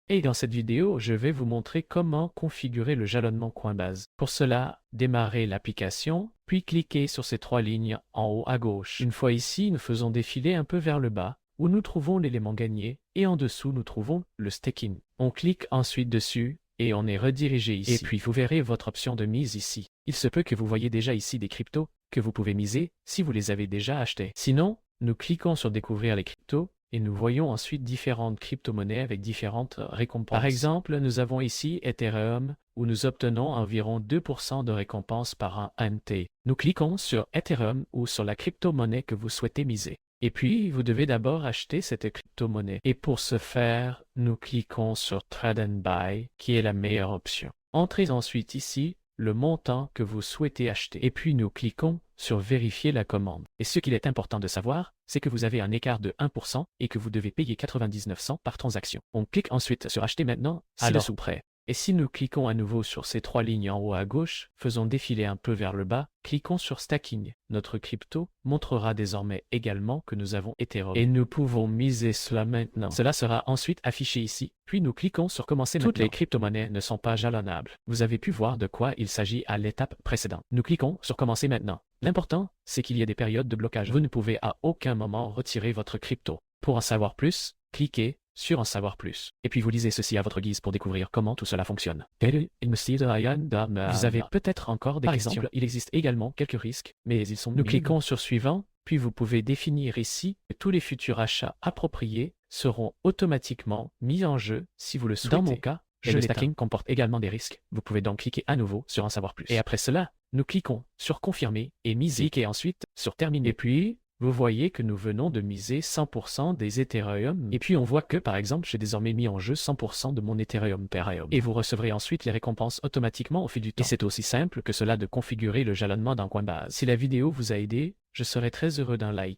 Et dans cette vidéo, je vais vous montrer comment configurer le jalonnement Coinbase. Pour cela, démarrez l'application, puis cliquez sur ces trois lignes en haut à gauche. Une fois ici, nous faisons défiler un peu vers le bas, où nous trouvons l'élément gagné, et en dessous, nous trouvons le staking. On clique ensuite dessus, et on est redirigé ici. Et puis, vous verrez votre option de mise ici. Il se peut que vous voyez déjà ici des cryptos que vous pouvez miser si vous les avez déjà achetés. Sinon, nous cliquons sur découvrir les cryptos, et nous voyons ensuite différentes crypto-monnaies avec différentes récompenses. Par exemple, nous avons ici Ethereum, où nous obtenons environ 2% de récompense par un MT. Nous cliquons sur Ethereum ou sur la crypto-monnaie que vous souhaitez miser. Et puis, vous devez d'abord acheter cette crypto-monnaie. Et pour ce faire, nous cliquons sur Trade and Buy, qui est la meilleure option. Entrez ensuite ici le montant que vous souhaitez acheter. Et puis, nous cliquons sur Vérifier la commande. Et ce qu'il est important de savoir, c'est que vous avez un écart de 1% et que vous devez payer 99 cents par transaction. On clique ensuite sur Acheter maintenant, ci-dessous prêt. Et si nous cliquons à nouveau sur ces trois lignes en haut à gauche, faisons défiler un peu vers le bas, cliquons sur Stacking. Notre crypto montrera désormais également que nous avons Ethereum. Et nous pouvons miser cela maintenant. Cela sera ensuite affiché ici, puis nous cliquons sur Commencer maintenant. Toutes les crypto-monnaies ne sont pas jalonnables. Vous avez pu voir de quoi il s'agit à l'étape précédente. Nous cliquons sur Commencer maintenant. L'important, c'est qu'il y ait des périodes de blocage. Vous ne pouvez à aucun moment retirer votre crypto. Pour en savoir plus, cliquez sur En savoir plus. Et puis vous lisez ceci à votre guise pour découvrir comment tout cela fonctionne. Vous avez peut-être encore des questions. Par exemple, il existe également quelques risques, mais ils sont minimes. Nous cliquons sur Suivant, puis vous pouvez définir ici que tous les futurs achats appropriés seront automatiquement mis en jeu si vous le souhaitez. Dans mon cas, le stacking comporte également des risques. Vous pouvez donc cliquer à nouveau sur En savoir plus. Et après cela, nous cliquons sur Confirmer et Miser. Cliquez ensuite sur Terminer. Et puis, vous voyez que nous venons de miser 100% des Ethereum. Et puis on voit que, par exemple, j'ai désormais mis en jeu 100% de mon Ethereum per Ethereum. Et vous recevrez ensuite les récompenses automatiquement au fil du temps. Et c'est aussi simple que cela de configurer le jalonnement dans Coinbase. Si la vidéo vous a aidé, je serais très heureux d'un like.